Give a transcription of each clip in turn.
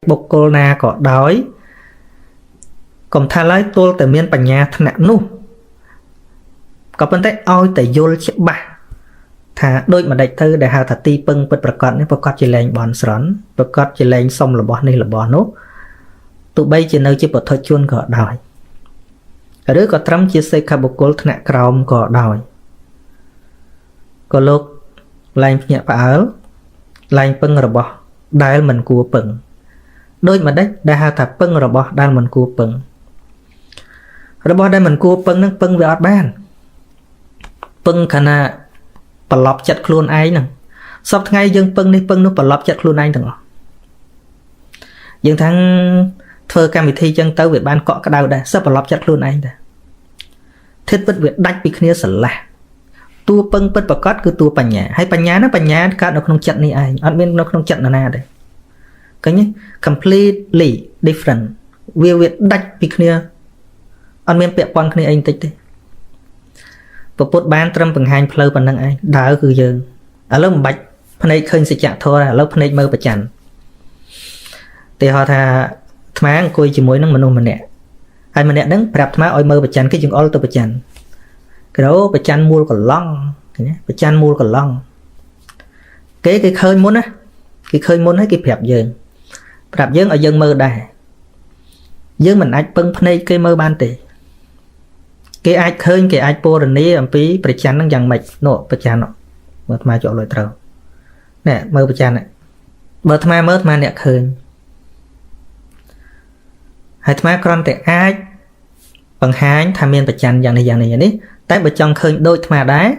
bộc cô na có đói còn tha lái tôi từ miền bành nhà thằng nặng nu có vấn đề oi từ vô chết bà thà đôi mà đại thư để hào thà ti pưng bật bật cọt này bật cọt chỉ lên bòn sਰਨ bật cọt chỉ lên xong là bòn này là bòn nốt tụi bay chỉ nơi chỉ bật thôi chuôn có đói ở đó có trâm chia sẻ cả bộc cô thằng nặng còng có đói có lúc lại nhẹ phá lại pưng rồi bỏ đai mình cua pưng đôi mà đấy đã hào thà pưng rồi bỏ đai mình cua pưng rồi bỏ đai mình cua pưng nó pưng về ọt ban pưng khả năng bật lọc chặt luôn ấy nè sắp ngay dân pưng đi pưng nó bật lọc chặt luôn ấy nè dân thằng thơ cam thi chân tới Việt Ban cọ cái đầu đây sắp bật lọc chặt luôn ấy nè thiết bất Việt đánh bị kia sẵn là tua pưng bất bật cót cứ tua bành nhà hay bành nhà cả nó không chặt này ai ăn bên nó không chặt là na đây cái nhé completely different Việt đánh bị kia ăn bên bẹp quăng kia anh tích đi bột bán trâm bằng hai phơi bằng năng ai đá cứ giờ ở lớp bạch phần này khơi sẽ chạm thôi là lớp phần này mơ bạch chắn thì họ thà tháng coi chỉ mỗi năng mình nè ai mà nè đứng đạp má oi mơ bạch chắn cái chừng oi tôi bạch chắn cái đó bạch chắn mua còn long bạch chắn mua còn long cái khơi muốn á cái khơi muốn hết cái phẹp giờ đạp dương ở dân mơ đây dương mình ai bưng phần này cái mơ ban tỷ cái ai khơi cái ai po rồi ní âm phí bạch chắn đang dằn mạch nọ bạch chắn nọ mơ mà chỗ lội trâu nè mơ bạch chắn này mơ mà nè khơi hai tham con thì ai bằng hai tham miên bạch chắn dằn này ní tại bạch chắn khơi đôi tham đá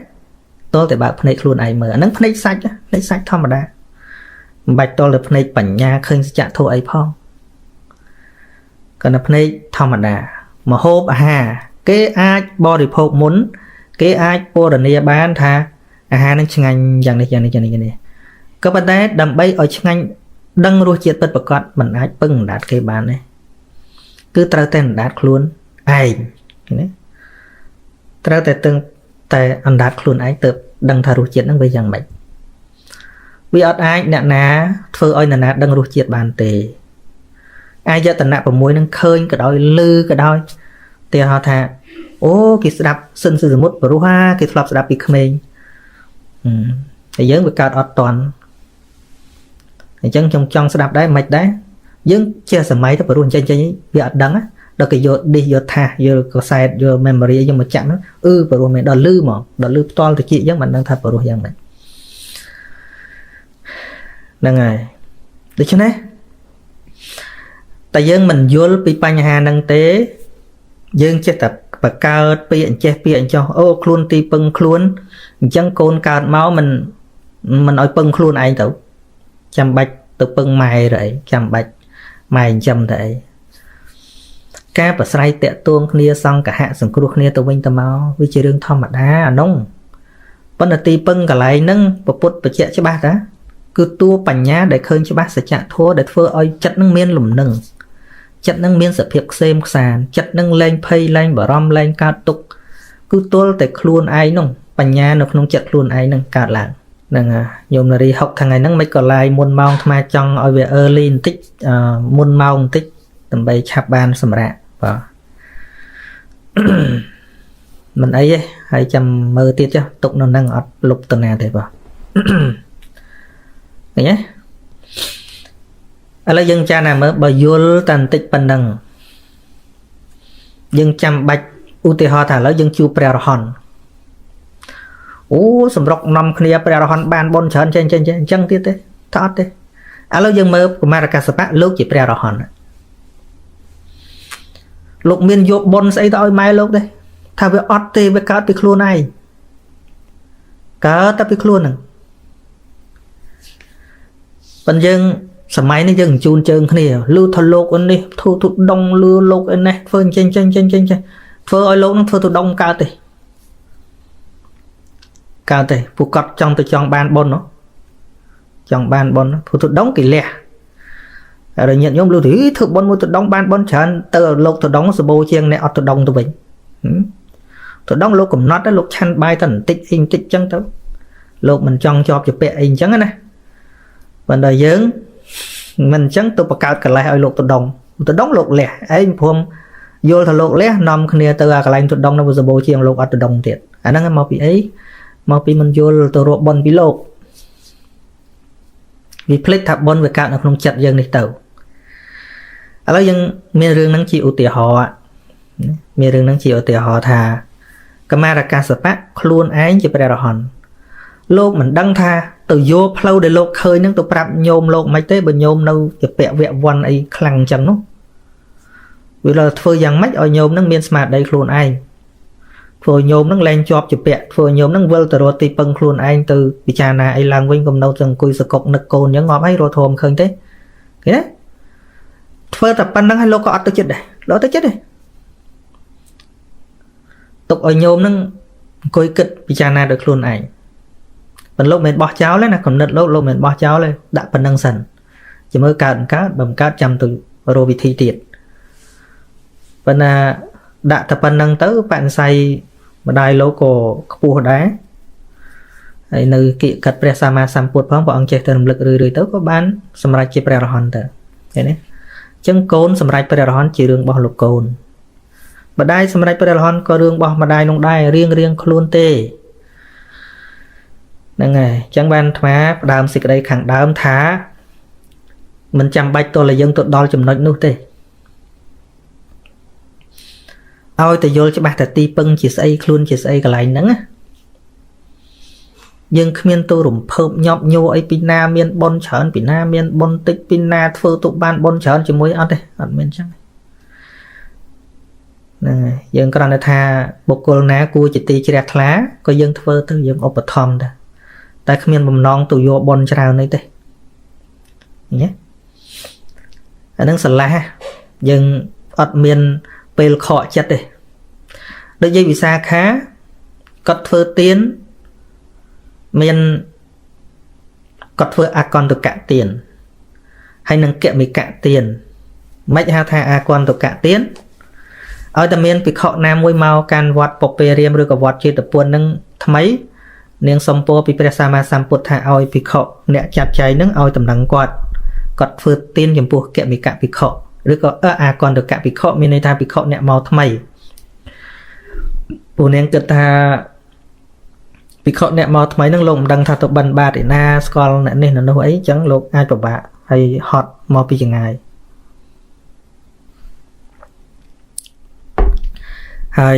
tôi thì bạn phần này luôn ai mơ nắng phần này sạch thầm mà đá bạch tôi là phần này bẩn nhà khơi chạm thô ấy phong còn là phần này thầm mà đá mà hô hà cái ai bò đi phục muốn cái ai po đần này bán tha nó chừng anh dần này các bạn thấy đầm bay ở chừng anh đăng ruột chết bật bật cọt mình ai bưng đạt cái bàn này cứ trao tên đạt luôn ai trao tên từng tay anh đạt luôn ai tự đăng thà ruột chết nó bây giờ mày vì ở ai nè ná phơi ơi nè đăng ruột chết bàn tề ai giờ tận nạp vào môi nó khơi cái đôi lư cái đôi thì họ thà ô cái đạp sân sử dụng một ha cái flop đạp bị khmênh thì giống với cao ọt toàn thì chân trong sẽ đạp đấy mạch đấy giống chia sẻ máy tập luôn trên bị ọt đắng á đó cái vô đi vô thà vô có sai vô memory nhưng mà chạm nó và rồi mình đòi lư mà đòi lư to thì chị giống mình đang thật vào rồi rằng này là ngày được chưa nè tại dân mình vô bị banh hà năng tế dương chế tập và cao piện che piện cho ô luôn ti pưng luôn chân côn cao máu mình nói pưng luôn ai tụ chăm bạch tự pưng mày rồi chăm bạch mày chăm thế cá và say tẹt tuông kia xong cả hạ sừng cua kia tụ vinh tụ máu với chỉ riêng thom mặt đá nông vẫn là ti pưng cả lại nâng và bút và chẹt cho bác đó cứ tua bành nhá để khơi cho bác sẽ chạm thua để phơi ơi chất nâng miên lùm nâng chất nâng miên sự việc xem sàn chất nâng lên pay lên bảo rom lên cao tục cứ tôi để luôn ai nông bành nhà nó không chất luôn ai nâng cả làng nâng nhôm là đi học thằng này nâng mấy còn lại muôn mong mà trong ở về early tích muôn mong tích tầm bay chạp ban sầm rạ và mình ấy hay chăm mơ tiết cho tục nó nâng ở lục tuần nào thế vào nhé là dân cha nào mới bà vô tàn tích phần nâng dân chăm bạch ưu tì ho thả lấy dân chu preo hòn sầm rọc nằm kia preo hòn ban bon chơn trên chân tiết thế thoát thế là dân mơ của Maracasapa lúc chỉ preo hòn lục miền vô bon xây tao mai lúc đây thà với ót tê với cá tê luôn này cá tê luôn nè phần dân sầm máy này dân chun chân kia lưu thọ lục anh đi thu đông lưu lục anh này phơi trên phơi oi lục nó phơi thu đông cao tê phụ cọt trong từ trong ban bon nó trong ban bon nó thu đông kỳ lẹ rồi nhận nhóm lưu thì thực bon mua từ đông ban bon chán từ lục từ đông sờ bô chiang này ở từ đông từ vĩnh từ đông lục cũng nót đó lục chăn bay thần tích in tích chân tấu lục mình trong cho bẹ in trắng này vấn đề dưỡng mình chẳng tôi bạc cao cả lại ở lục tôi đóng lục lẹ ấy phom vô thằng lục lẹ nằm kia từ cả lại tôi đóng nó vừa bố chiang lục ở tôi đóng thiệt anh đang mau bị ấy mau bị mình vô tôi rộ bồn bị lục vì plek tháp bồn về cạn ở trong chặt dân này tàuแล้วยังมีเรื่องนังจีอุติหอมีเรื่องนังจีอุติหอธากรรมารการสปะครูนไอ้จะไปได้หรอฮอนโลกเหมือนดังธาตัวโยพลาวในโลกเคยนั่งตัวปรับโยมโลกไม่เต้บโยมเราจะเปะเววันไอ้คลังจังนู้เวลาเฟื่อยังไม่เอาโยมนั่งเมียนสมาร์ทได้ครูนไอ้เฟื่อโยมนั่งแรงจอบจะเปะเฟื่อโยมนั่งเวลแต่รถตีปังครูนไอ้ตัวพิจารณาไอ้ลางวิ่งกำเนาจังกุยสกกนักโกนยังงอบให้โรทอมเคยเต้เห็นไหมเฟื่อแต่ปันนั่งให้โลกก็อัดตัวจิตได้โลกตัวจิตได้ตกเอาโยมนั่งกุยกึศพิจารณาโดยครูนไอ้เป็นโลกเหม็นบ่อเจ้าเลยนะคนนึกโลกเหม็นบ่อเจ้าเลยดับเป็นนังสันจะเมื่อการบ่มการจำตัวโรวิธีติดเป็นดับแต่เป็นนังเต้แปนใส่มาได้โลโก้ปูหัวได้ไอ้ในกิจกัดเปรียสามาสัมปุตพร้อมกับอังเจตนำลึกเรื่อยๆเต้ก็บ้านสมัยจีเปรียรหอนเต้เห็นไหมจังโกนสมัยเปรียรหอนจีเรื่องบ่อลูกโกนมาได้สมัยเปรียรหอนก็เรื่องบ่อมาได้ลงได้เรียงคลุนเต้นั่นไงจังบันธรรมะดามสิกได้ขังดามท้ามันจำใบตัวเลยยังตัวดอลจุ่มน้อยนู้เต้เอาแต่โยลจะมาแต่ตีปึงจีไอคลุนจีไอกับไรนั่งยังเมียนตัวหลุมเพิ่มยอบโยไอปีนาเมียนบอลเฉินปีนาเมียนบอลติดปีนาเฟื่อตุบานบอลเฉินจะมวยเอาเต้อัดเมียนจังนั่นไงยังกรณีท่าบุกโกลนะกูจิตตีเจริญล้าก็ยังเฟื่อตัวยังอุปธรรมเต้แต่ขมิ้นบำนองตัวโยบนชาวนี่เต้เนี่ยอันนั้นสันละยังอัดเมียนเปลขอจัดเลยโดยยี่วิสาขากัดเฟื่อเตียนเมียนกัดเฟื่ออากรตุกะเตียนให้นังเกะมีกะเตียนไม่หาทางอากรตุกะเตียนเอาแต่เมียนไปเคาะน้ำมวยเมาการวัดปกเปรียมหรือกับวัดเจตปวนนั่งทำไมเนียงสมโพปิเปรสามาสัมปุทธาเอาปิเคาะเนี่ยจับใจนึงเอาตำหนังกอดฟืดตีนจมปูแกะมีกะปิเคาะหรือก็อากรเดกะปิเคาะมีในทางปิเคาะเนี่ยเมาทำไมปูเนียงเกิดทาปิเคาะเนี่ยเมาทำไมนั่งลงดังทาตบันบาตินาสกอลเนี่ยนี่นั่นไอ้จังโลกไอ้ปะบะให้ฮอตเมาปียังไงให้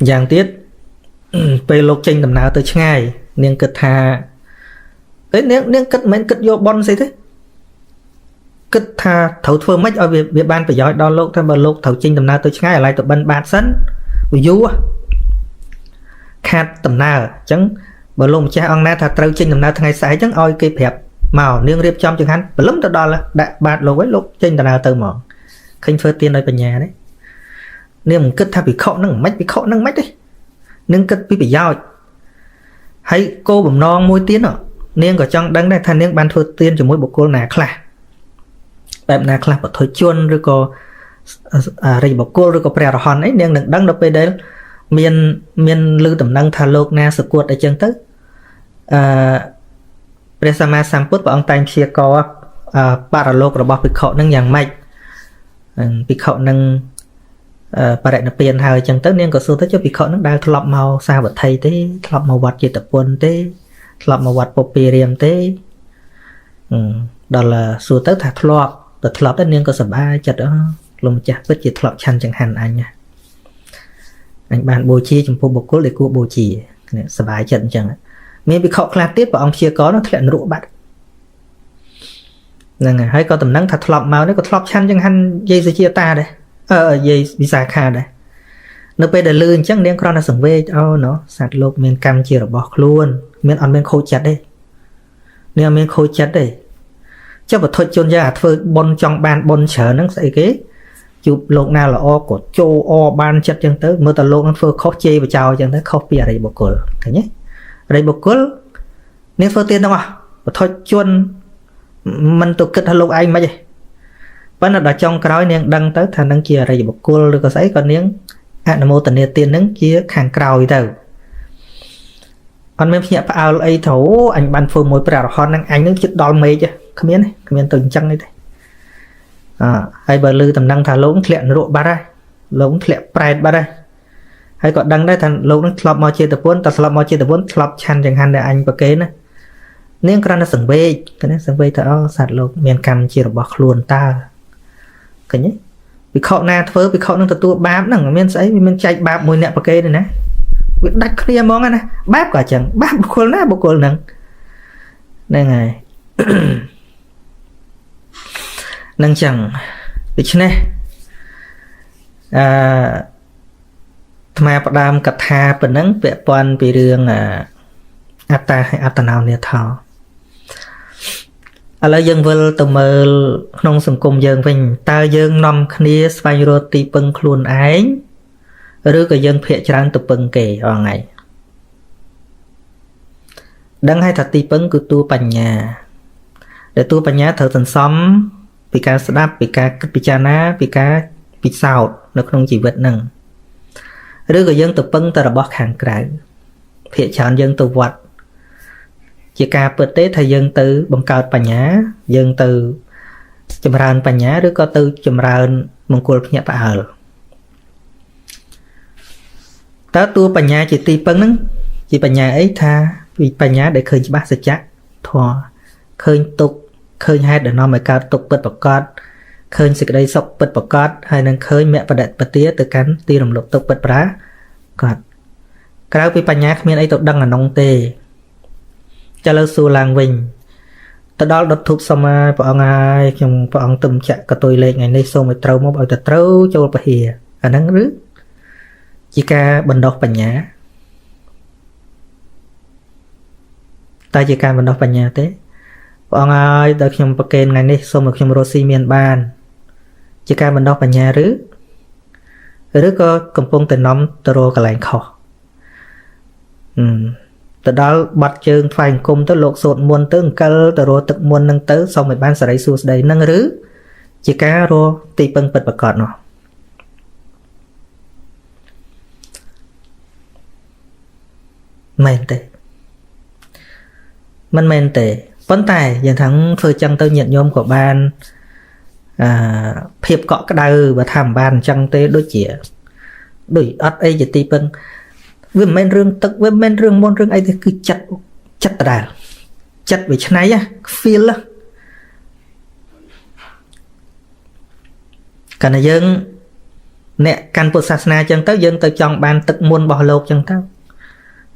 อย่างเตี้ยไปโลกเจงตำนาวตัวง่ายเนียงกึศธาเอ้ยเนียงกึศเหมือนกึศโยบอลสิทีกึศธาเถาเฟื่อไม่เอาเวียบานไปย้อยดอลโลกถ้าบอลโลกเถาเจงตำนาวตัวง่ายอะไรตัวบันบาดสันวิวขาดตำนาวจังบอลโลกจะเอาหน้าถ้าเต้าเจงตำนาวทางไงสายจังเอาไอ้เพียบเมาเนียงเรียบจอมจังหันบอลล้มตัวดอลละได้บาดโลกไว้โลกเจงตำนาวเติมหมองขึ้นเฟื่อเตียนโดยปัญญาเนี่ยเนียงกึศธาปีเคาะนั่งไม่ปีเคาะนั่งไม่ได้นึงก็ปีไปยาวให้โกบ่มนองมวยเตี้ยนอ่ะเนียงก็จังดังได้ทันเนียงบันเฟื่อเตียนจะมวยบุกโกนาคลาแบบนาคลาแบบถอยชวนหรือก็อะไรบุกโกหรือก็แปรหอนไอ้เนียงหนึ่งดังเราไปได้เมียนลือตำนังทาโลกนาสกุลไอ้จังตึ๊เปรสมาสัมพุทธบางตังเชียกอปาราโลกระบอบปิเคาะนั่งอย่างไม่ปิเคาะนั่งประเด็นเปลี่ยนหายจังตั้งเนี่ยก็สู้ถ้าจะพิเคราะห์นักดาวทลบเมาซาบไทยเต้ทลบมาวัดเจตปนเต้ทลบมาวัดปปเปรียมเต้ดอลลาร์สู้ตั้งถ้าทลบแต่ทลบตั้งเนี่ยก็สบายจัดลมจัดเพื่อจิตทลบชันจังหันอันเนี่ยอันบานโบชีจมพูบกุลเลยกูโบชีเนี่ยสบายจัดจังมีพิเคราะห์คลาสติสปองเชียร์ก้อนนั่นแหละนรุบัตนั่นไงให้ก็ตำนั่งถ้าทลบเมาเนี่ยก็ทลบชันจังหันเยสเชียตาเลยยี่วิสาขาได้เนื้อไปเดินลื่นจังเลี้ยงครอนสังเวชเอาเนาะสัตว์โลกเมียนกรรมเจียร์บอกคล้วนเมียนอ่อนเมียนโคจัดได้เนี่ยเมียนโคจัดได้เจ้าบททดจนยาเธอบนจองบานบนเฉินนั่งใส่เก๋จูบโลกนาละอกดโจอบานจัดจังเตอเมื่อแต่โลกนั้นเฟื่อเขาเจไปเจ้าจังเตอเขาเปียอะไรบอกกลอย่างเงี้ยอะไรบอกกลเนี่ยเฟื่อเตียนต้องอ่ะบททดจนมันตกกึศโลกไอ้มาเลยเพราะนั่นเราจองกร้อยเนี่ยดังtới thành đăng chia rồi bọc cô rồi có thấy còn những hạt mô tình tiền nắng chia hàng cào gì đâu anh mới nhặt ao ấy thấu anh ban phơi mồi bạc hòn năng anh nước chích đòn mây chứ គ្មានទៅអញ្ចឹងទេហើយបើលឺតំណឹងថាលោកធ្លាក់នរកបាត់ហើយលោកធ្លាក់ប្រែតបាត់ហើយហើយក៏ដឹងដែរថាលោកនឹងធ្លាប់មកជាតពុនតែធ្លាប់មកជាតពុនធ្លាប់ឆាន់ចង្ហាន់ដែលអញប្រកេនណានាងគ្រាន់តែសង្វេគណាសង្វេគថាអូសត្វលោកមានកម្មជារបស់ខ្លួនតើឃើញទេវិខណាធ្វើវិខនឹងទទួលបាបហ្នឹងមានស្អីវាមានចែកបាបមួយអ្នកប្រកេនទេណាវាដាច់គ្នាហ្មងណាបាបក៏អញ្ចឹងបាបបុគ្គលណាបុគ្គលហ្នឹងហ្នឹងហើយនឹងចឹងដូច្នេះអាត្មាផ្ដើមកថាប៉ុណ្ណឹងពាក់ព័ន្ធពីរឿងអត្តាហើយអត្តនោនាថោឥឡូវយើងវិលទៅមើលក្នុងសង្គមយើងវិញតើយើងនាំគ្នាស្វែងរកទីពឹងខ្លួនឯងឬក៏យើងភាកច្រើនទៅពឹងគេរាល់ថ្ងៃដឹងហើយថាទីពឹងគឺតួបញ្ញាដែលតួបញ្ញាត្រូវសន្សំពីការស្ដាប់ពីការគិតពិចារណាពីការពិសោធន៍នៅក្នុងជីវិតហ្នឹងឬក៏យើងទៅពឹងតែរបស់ខាងក្រៅភាកច្រើនយើងទៅវត្តជាការពិតទេថាយើងទៅបង្កើតបញ្ញាយើងទៅចម្រើនបញ្ញាឬក៏ទៅចម្រើនមង្គលភ្ញាក់ផ្អើលតើតួបញ្ញាជាទីពឹងហ្នឹងជាបញ្ញាអីថាពីបញ្ញាដែលឃើញច្បាស់សច្ចៈធម៌ឃើញទុក្ខឃើញហេតុដែលនាំឲ្យកើតទុក្ខពិតប្រាកដឃើញសេចក្តីសុខពិតប្រាកដហើយនឹងឃើញមគ្គបដិបទាទៅកាន់ទីរំលប់ទុក្ខពិតប្រាកដក្រៅពីបញ្ញាគ្មានអីទៅដឹងអានោះទេចាលើសួរឡើងវិញទៅដល់ដុតធូបសុំហើយព្រះអង្គហើយខ្ញុំព្រះអង្គទឹមចាក់កតុយលេខថ្ងៃនេះសូមឲ្យត្រូវមកឲ្យទៅត្រូវចូលពហិអាហ្នឹងឬជាការបណ្ដុះបញ្ញាតែជាការបណ្ដុះបញ្ញាទេព្រះអង្គហើយដល់ខ្ញុំប្រកេនថ្ងៃនេះសូមឲ្យខ្ញុំរស់ស៊ីមានបានជាការបណ្ដុះបញ្ញាឬក៏កំពុងតែនាំទៅរកកន្លែងខុសទៅដល់បាត់ជើងថ្វាយអង្គមទៅលោកសូត្រមុនទៅអង្គិលទៅរកទឹកមុននឹងទៅសូមឲ្យបានសេរីសួស្តីនឹងឬជាការរកទីពឹងពិតប្រាកដនោះមែនទេមិនមែនទេប៉ុន្តែយើងថាធ្វើចឹងទៅញាតិញោមក៏បានភាពកក់ក្ដៅបើថាមិនបានអញ្ចឹងទេដូចអត់អីជាទីពឹងវាមិនមែនរឿងទឹកវាមិនមែនរឿងមុនរឿងអីទេគឺចិត្តដដែលចិត្តវាឆ្នៃfeel កាលណាយើងអ្នកកាន់ពុទ្ធសាសនាអញ្ចឹងទៅយើងទៅចង់បានទឹកមុនរបស់លោកអញ្ចឹងទៅ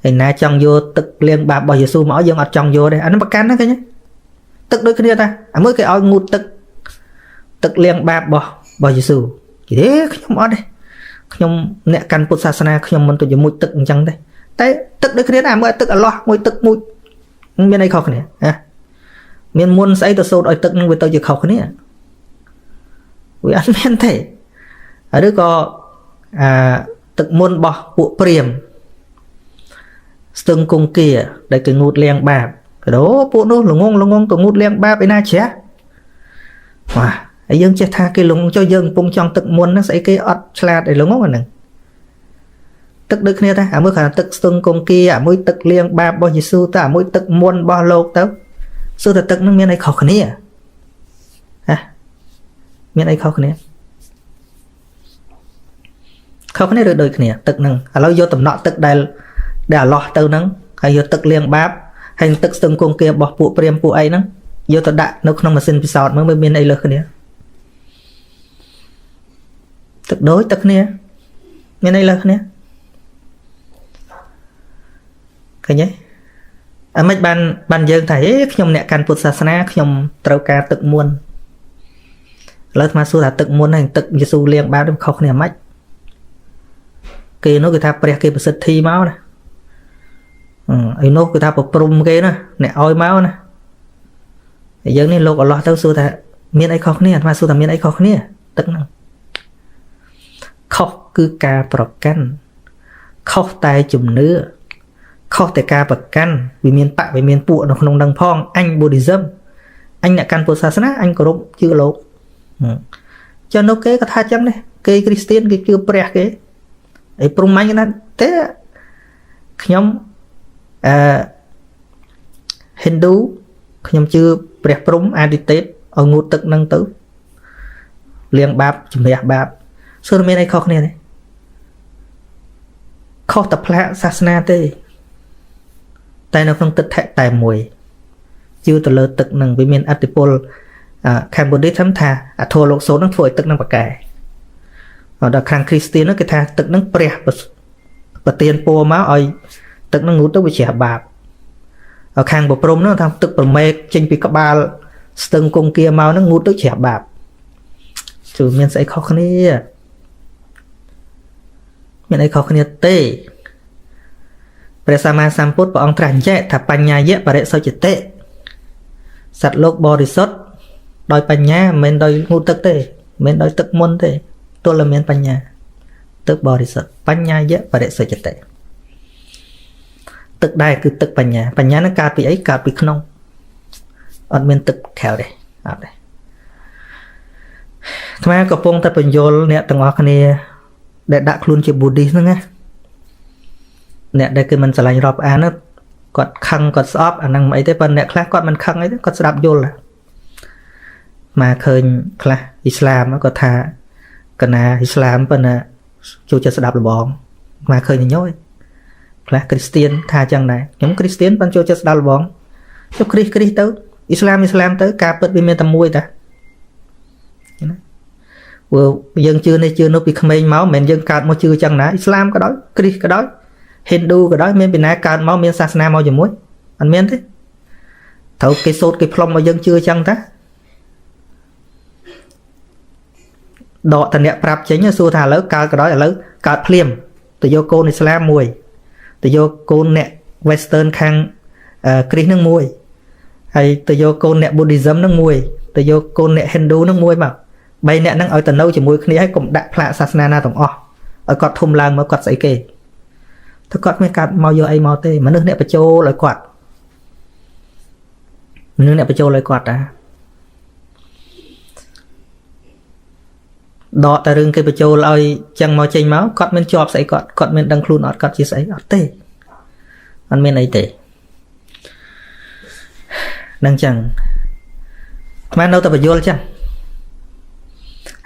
ឯណាចង់យកទឹកលាងបាបរបស់យេស៊ូវមកឲ្យយើងអត់ចង់យកទេអានោះប្រកាន់ណាឃើញទឹកដូចគ្នាតាអាមួយគេឲ្យងូតទឹកលាងបាបរបស់យេស៊ូវគេទេខ្ញុំអត់ទេខ្ញុំអ្នកកាន់ពុទ្ធសាសនាខ្ញុំមិនទៅជាមួយទឹកអញ្ចឹងទេតែទឹកដូចគ្នាដែរមើលទឹកអឡោះមួយទឹកមួយមានអីខុសគ្នាណាមានមុនស្អីទៅសូត្រឲ្យទឹកនឹងវាទៅជាខុសគ្នាវាអត់មានទេឬក៏ទឹកមុនរបស់ពួកព្រាហ្មណ៍ស្ទឹងគង្គាដែលគេងូតលាងបាបកដោពួកនោះល្ងងទៅងូតលាងបាបឯណាជ្រះបាទហើយយើងចេះថាគេលងចុះយើងកំពុងចង់ទឹកមុនហ្នឹងស្អីគេអត់ឆ្លាតឲ្យលងអាហ្នឹងទឹកដូចគ្នាដែរអាមួយគ្រាន់តែទឹកស្ទឹងគង្គាអាមួយទឹកលាងបាបរបស់យេស៊ូវទៅអាមួយទឹកមុនរបស់លោកទៅសួរតែទឹកហ្នឹងមានអីខុសគ្នាមានអីខុសគ្នាឬដូចគ្នាទឹកហ្នឹងឥឡូវយកតំណក់ទឹកដែលអាឡោះទៅហ្នឹងហើយយកទឹកលាងបាបហើយទឹកស្ទឹងគង្គារបស់ពួកព្រាហ្មណ៍ពួកអីហ្នឹងយកទៅដាក់នៅក្នុងម៉ាស៊ីនពិសោធន៍មើលមានអីលើសគ្នាទឹកដូចទឹកគ្នាមានអីលើសគ្នាឃើញទេអាមិនបានយើងថាខ្ញុំអ្នកកាន់ពុទ្ធសាសនាខ្ញុំត្រូវការទឹកមុនឥឡូវអាត្មាសួរថាទឹកមុនហើយទឹកយេស៊ូវលាងបាបវាខុសគ្នាមិនគេនោះគេថាព្រះគេប្រសិទ្ធិមកណាឯនោះគេថាប្រព្រំគេណាអ្នកឲ្យមកណាហើយយើងនេះលោកអល់ឡោះទៅសួរថាមានអីខុសគ្នាអាត្មាសួរថាមានអីខុសគ្នាទឹកហ្នឹងខុសគឺការប្រកាន់ខុសតែជំនឿខុសតែការប្រកាន់វាមានបៈវាមានពួកនៅក្នុងនឹងផងអញ Buddhism អញអ្នកកាន់ពុទ្ធសាសនាអញគោរពជឿលោកចុះនោះគេក៏ថាចឹងដែរគេគ្រីស្ទានគេជឿព្រះគេឯព្រហ្មញ្ញគេណាទេខ្ញុំHindu ខ្ញុំជឿព្ ព្រះព្រំអាទិទេពឲ្យងូតទឹកនឹងទៅលាងបាបជំនះបាបសួរមានអីខុសគ្នាទេខុសតែផ្លាកសាសនាទេតែនៅក្នុងទឹកថៈតែមួយជឿទៅលើទឹកនឹងវាមានអតិពលខាងបូឌីថាអាធម៌លោកសូននឹងធ្វើឲ្យទឹកនឹងប្រកែដល់ខាងគ្រីស្ទាននោះគេថាទឹកនឹងព្រះប្រទានពរមកឲ្យទឹកនឹងងូតទៅវាជ្រះបាបហើយខាងបព្រំនោះថាទឹកប្រមេកចេញពីក្បាលស្ទឹងគង្គាមកនឹងងូតទៅជ្រះបាបជួមានស្អីខុសគ្នាមានអីខុសគ្នាទេព្រះសម្មាសម្ពុទ្ធព្រះអង្គត្រាស់បញ្ជាក់ថាបញ្ញាយៈបរិសុទ្ធិសត្វលោកបរិសុទ្ធដោយបញ្ញាមិនមែនដោយងូតទឹកទេមិនមែនដោយទឹកមុនទេទល់តែមានបញ្ញាទឹកបរិសុទ្ធបញ្ញាយៈបរិសុទ្ធិទឹកដែរគឺទឹកបញ្ញាបញ្ញានឹងកើតពីអីកើតពីក្នុងអត់មានទឹកក្រៅទេអត់ទេអាត្មាកំពុងតែបញ្យល់អ្នកទាំងអស់គ្នាដែលដាក់ខ្លួនជា Buddhist ហ្នឹងណាអ្នកដែលគឺមិនឆ្លាញ់រាប់អានគាត់ខឹងគាត់ស្អប់អាហ្នឹងមិនអីទេប៉ុន្តែអ្នកខ្លះគាត់មិនខឹងអីទេគាត់ស្ដាប់យល់មកឃើញខ្លះអ៊ីស្លាមគាត់ថាកណាអ៊ីស្លាមប៉ុន្តែចូលចិត្តស្ដាប់លបងមកឃើញញយខ្លះគ្រីស្ទៀនថាចឹងដែរខ្ញុំគ្រីស្ទៀនប៉ុន្តែចូលចិត្តស្ដាប់លបងចុះគ្រីស្ទៅអ៊ីស្លាមទៅការពិតវាមានតែមួយតាណាព្រោះយើងជឿនេះជឿនោះពីក្មេងមកមិនមែនយើងកើតមកជឿចឹងណាអ៊ីស្លាមក៏ដោយគ្រីស្ក៏ដោយហិណ្ឌូក៏ដោយមានពីណាកើតមកមានសាសនាមកជាមួយអត់មានទេត្រូវគេសូត្រគេផ្លុំមកយើងជឿចឹងតាដកតអ្នកប្រាប់ចេញសួរថាឥឡូវកើតក៏ដោយឥឡូវកើតភ្លាមទៅយកកូនអ៊ីស្លាមមួយទៅយកកូនអ្នក Western ខាងគ្រីស្ទនឹងមួយហើយទៅយកកូនអ្នក Buddhism នឹងមួយទៅយកកូនអ្នក Hindu នឹងមួយមក3អ្នកហ្នឹងឲ្យទៅនៅជាមួយគ្នាហើយកុំដាក់ផ្លាកសាសនាណាទាំងអស់ឲ្យគាត់ធំឡើងមកគាត់ស្អីគេទៅគាត់គ្មានកាត់មកយកអីមកទេមនុស្សអ្នកបញ្ចូលឲ្យគាត់មនុស្សអ្នកបញ្ចូលឲ្យគាត់តាដកតែរឿងគេបញ្ចូលឲ្យចឹងមកចេញមកគាត់មានជាប់ស្អីគាត់មានដឹងខ្លួនអត់គាត់ជាស្អីអត់ទេអត់មានអីទេនឹងចឹងអានៅតែបញ្យល់ចឹង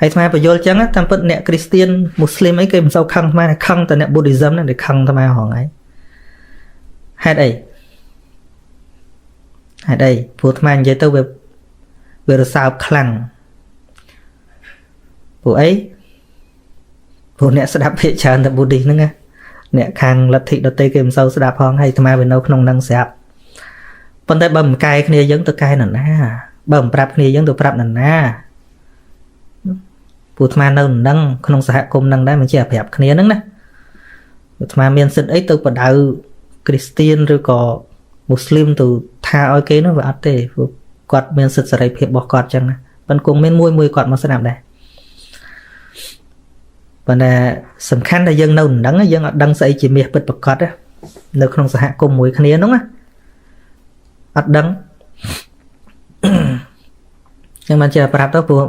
ហើយអាបញ្យល់ចឹងតាមពិតអ្នកគ្រីស្ទៀនមូស្លីមអីគេមិនសូវខឹងអាខឹងតែអ្នក Buddhism ហ្នឹងដែលខឹងអាហងហើយហេតុអីព្រោះអានិយាយទៅវារសើបខ្លាំងព្រោះអីព្រោះអ្នកស្ដាប់ភាគច្រើនតែ Buddhist ហ្នឹងណាអ្នកខាងលទ្ធិដទៃគេមិនសូវស្ដាប់ផងហើយអាត្មាវានៅក្នុងហ្នឹងស្រាប់ប៉ុន្តែបើមិនកែគ្នាយើងទៅកែនរណាបើមិនប្រាប់គ្នាយើងទៅប្រាប់នរណាព្រោះអាត្មានៅនឹងក្នុងសហគមន៍ហ្នឹងដែរមិនជាប្រាប់គ្នាហ្នឹងណាអាត្មាមានសិទ្ធអីទៅបដៅគ្រីស្ទៀនឬក៏មូស្លីមទៅថាឲ្យគេនោះវាអត់ទេព្រោះគាត់មានសិទ្ធិសេរីភាពរបស់គាត់ចឹងណាប៉ុន្តែគង់មានមួយគាត់មកស្ដាប់ដែរប៉ុន្តែសំខាន់ដែលយើងនៅនឹងយើងអត់ដឹងស្អីជាមាសពិតប្រាកដនៅក្នុងសហគមន៍មួយគ្នាហ្នឹងណាអត់ដឹងចឹងបានជាប្រាប់ទៅព្រោះ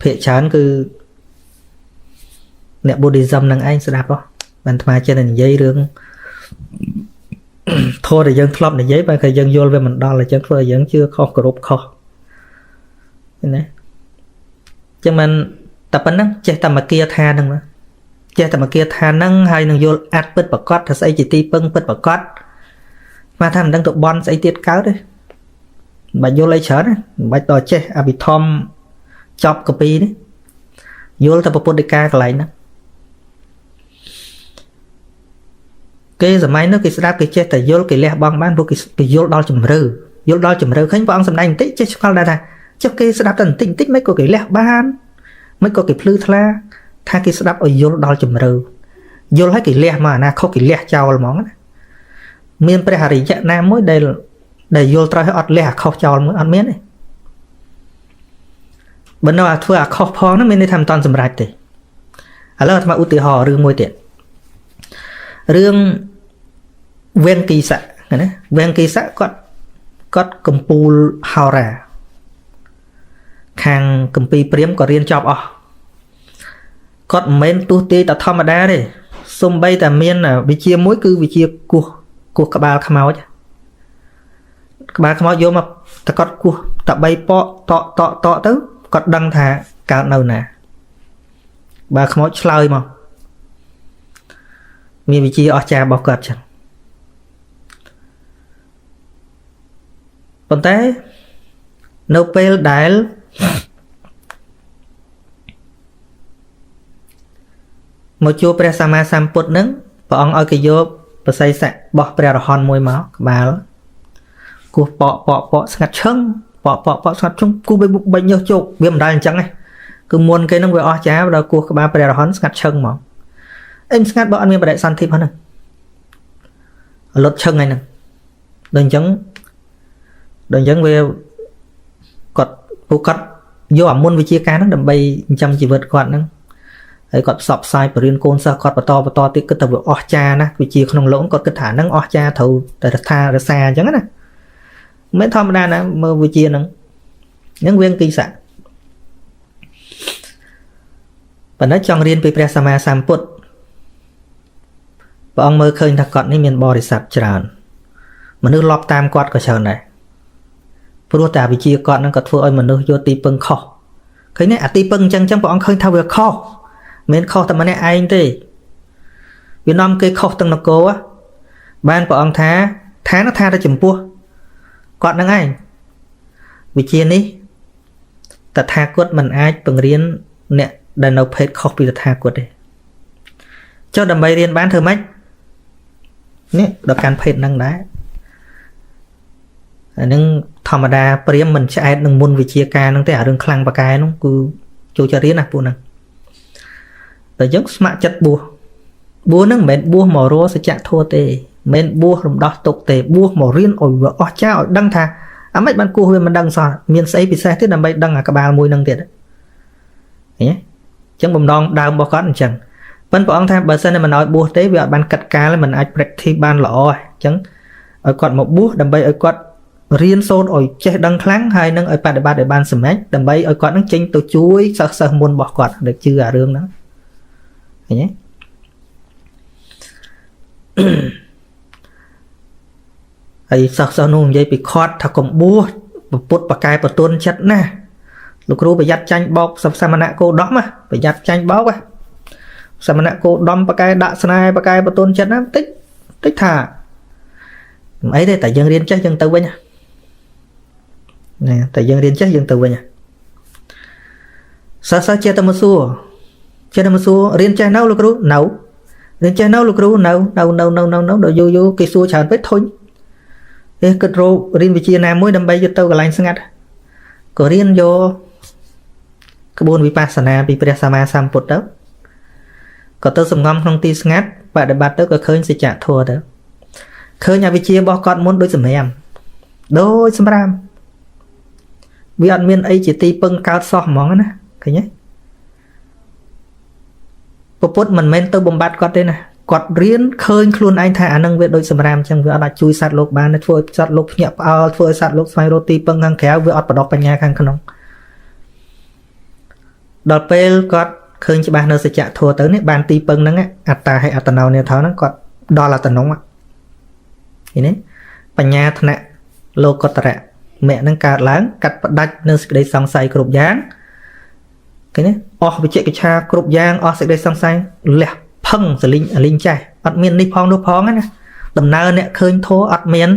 ភាគច្រើនគឺអ្នក Buddhism នឹងឯងស្ដាប់ហ៎បានអាត្មាចេះតែនិយាយរឿងធម៌ដែលយើងធ្លាប់និយាយបើគឺយើងយល់វាមិនដល់អញ្ចឹងធ្វើឲ្យយើងជឿខុសគោរពខុសណាចឹងមិនតែប៉ុណ្ណឹងចេះតែមកគាថាហ្នឹងចេះតែមកគាថាហ្នឹងហើយនឹងយល់អត្តពិតប្រកបថាស្អីជាទីពឹងពិតប្រកបមកថាមិនដឹងទៅបន់ស្អីទៀតកើតទេមិនបាច់យល់អីច្រើនទេមិនបាច់តចេះអភិធម្មចប់កពីនេះយល់តែពុទ្ធដីកាកន្លែងហ្នឹងគេសម័យនោះគេស្ដាប់គេចេះតែយល់គេលះបង់បានព្រោះគេយល់ដល់ជំរឿឃើញព្រះអង្គសម្ដែងបន្តិចចេះឆ្ងល់ដែរថាចុះគេស្ដាប់តែបន្តិចមិនក៏គេលះបានមិនក៏គេភ្លឺថ្លាថាគេស្ដាប់ឲ្យយល់ដល់ជំរឿយល់ឲ្យគេលះមកអាណាខុសគេលះចោលហ្មងណាមានព្រះអរិយៈណាមួយដែលយល់ត្រូវឲ្យអត់លះអាខុសចោលមួយអត់មានទេបើនៅអាធ្វើអាខុសផងហ្នឹងមានន័យថាមិនតាន់សម្រេចទេឥឡូវអាត្មាឧទាហរណ៍រឿងមួយទៀតរឿងវេងគីសៈណាវេងគីសៈគាត់កំពូលហោរាខាងគម្ពីរព្រាហ្មណ៍ក៏រៀនចប់អស់គាត់មិនមែនទស្សទាយតែធម្មតាទេសំបីតែមានវិជ្ជាមួយគឺវិជ្ជាគោះក្បាលខ្មោច ក្បាលខ្មោចយកមកតកត់គោះត3ពកតទៅគាត់ដឹងថាកើតនៅណាបើខ្មោចឆ្លើយមកមានវិជាអស្ចារ្យរបស់គាត់ចឹងប៉ុន្តែនៅពេលដែលមកជួបព្រះសម្មាសម្ពុទ្ធនឹងព្រះអង្គឲ្យគេយកបស័យស័ករបស់ព្រះរហន្តមួយមកក្បាលគោះពកស្ងាត់ឈឹងពកស្ងាត់ឈឹងគូបេញញើសជោគវាមិនដែលអញ្ចឹងទេគឺមុនគេនឹងវាអស់ចាដល់គោះក្បាលព្រះរហន្តស្ងាត់ឈឹងមកអីស្ងាត់បើអត់មានបដិសន្ធិផងហ្នឹងលុតឈឹងហ្នឹងដូចអញ្ចឹងវាគាត់ពួកគាត់យកអាមុនវិជាការហ្នឹងដើម្បីចិញ្ចឹមជីវិតគាត់ហ្នឹងហើយគាត់ផ្សព្វផ្សាយបរិញ្ញាកូនសិស្សគាត់បន្តទៀតគិតថាវាអស់ចាណាវិជាក្នុងលោកគាត់គិតថាហ្នឹងអស់ចាត្រូវតែថារសាអញ្ចឹងណាមិនធម្មតាណាមើលវិជាហ្នឹងវាគិស័កប៉ុន្តែចង់រៀនពីព្រះសម្មាសម្ពុទ្ធព្រះអង្គមើលឃើញថាគាត់នេះមានបរិស័ទច្រើនមនុស្សលប់តាមគាត់ក៏ច្រើនដែរព្រោះតែវិជាគាត់ហ្នឹងក៏ធ្វើឲ្យមនុស្សយកទីពឹងខុសឃើញទេអាទីពឹងអញ្ចឹងព្រះអង្គឃើញថាវាខុសមិនខុសតែម្នាក់ឯងទេវានាំគេខុសទាំងនគរបានព្រះអង្គថាទៅចំពោះគាត់នឹងឯងវិជានេះតថាគតមិនអាចបង្រៀនអ្នកដែលនៅភេទខុសពីតថាគតទេចុះដើម្បីរៀនបានធ្វើម៉េចនេះដល់កាន់ភេទហ្នឹងដែរអានឹងធម្មតាព្រាមមិនឆ្អែតនឹងមុនវិជាការហ្នឹងទេអារឿងខ្លាំងបកែហ្នឹងគឺចូលចិត្តរៀនណាពួកហ្នឹងតែយើងស្ម័គ្រចិត្តបួសហ្នឹងមិនមែនបួសមករកសច្ចធម៌ទេមិនមែនបួសរំដោះទុកទេបួសមករៀនឲ្យវាអស់ចាឲ្យដឹងថាអាម៉េចបានគោះវាមិនដឹងសោះមានស្អីពិសេសទេដើម្បីដឹងអាក្បាលមួយហ្នឹងទៀតឃើញទេអញ្ចឹងបំដងដើមរបស់គាត់អញ្ចឹងប៉ុន្តែព្រះអង្គថាបើសិនតែមិនឲ្យបួសទេវាអត់បានកាត់កាលមិនអាច practice បានល្អអញ្ចឹងឲ្យគាត់មកបួសដើម្បីឲ្យគាត់រៀនសូត្រឲ្យចេះដឹងខ្លាំងហើយនឹងឲ្យបដិបត្តិឲ្យបានសម្រេចដើម្បីឲ្យគាត់នឹងចេញទៅជួយសិស្សមុនរបស់គាត់ដែលជឿអារឿងហ្នឹងឃើញទេហើយសិស្សនោះនិយាយពីខាត់ថាកុំបួសពុទ្ធបកែបទុនចិត្តណាលោកគ្រូប្រយ័ត្នចាញ់បោកសមណៈគោដំប្រយ័ត្នចាញ់បោកសមណៈគោដំបកែដាក់ស្នេហ៍បកែបទុនចិត្តណាតិចថាអីទេតែយើងរៀនចេះយើងទៅវិញណាតែយើងរៀនចេះយើងទៅវិញសិស្សចេះតែមកសួររៀនចេះនៅលោកគ្រូនៅរៀនចេះនៅលោកគ្រូនៅដល់យូរគេសួរច្រើនពេកធុញគិតរករៀនវិជាណាមួយដើម្បីយកទៅកន្លែងស្ងាត់ក៏រៀនយកក្បួនវិបស្សនាពីព្រះសម្មាសម្ពុទ្ធទៅក៏ទៅសំងំក្នុងទីស្ងាត់បដិបត្តិទៅក៏ឃើញសច្ចធម៌ទៅឃើញអវិជ្ជារបស់គាត់មុនដូចសម្រាមវាអត់មានអីជាទីពឹងកើតសោះហ្មងណាឃើញទេពុទ្ធមិនមែនទៅបំបត្តិគាត់ទេណាគាត់រៀនឃើញខ្លួនឯងថាអានឹងវាដូចសម្រាមអញ្ចឹងវាអត់អាចជួយសត្វលោកបានទេធ្វើឲ្យសត្វលោកភ្ញាក់ផ្អើលធ្វើឲ្យសត្វលោកស្វែងរកទីពឹងខាងក្រៅវាអត់បដិបញ្ញាខាងក្នុងដល់ពេលគាត់ឃើញច្បាស់នៅសច្ចធម៌ទៅនេះបានទីពឹងហ្នឹងអត្តាហើយអត្តនោនាថោហ្នឹងគាត់ដល់អត្តនងឃើញទេបញ្ញាថ្នាក់លោកុត្តរៈមគ្គនឹងកើតឡើងកាត់ផ្ដាច់នៅសេចក្តីសង្ស័យគ្រប់យ៉ាងឃើញទេអស់វិជ្ជកិច្ឆាគ្រប់យ៉ាងអស់សេចក្តីសង្ស័យលះផឹងសលិញអលិញចេះអត់មាននេះផងនោះផងណាដំណើរអ្នកឃើញធម៌អត់មាន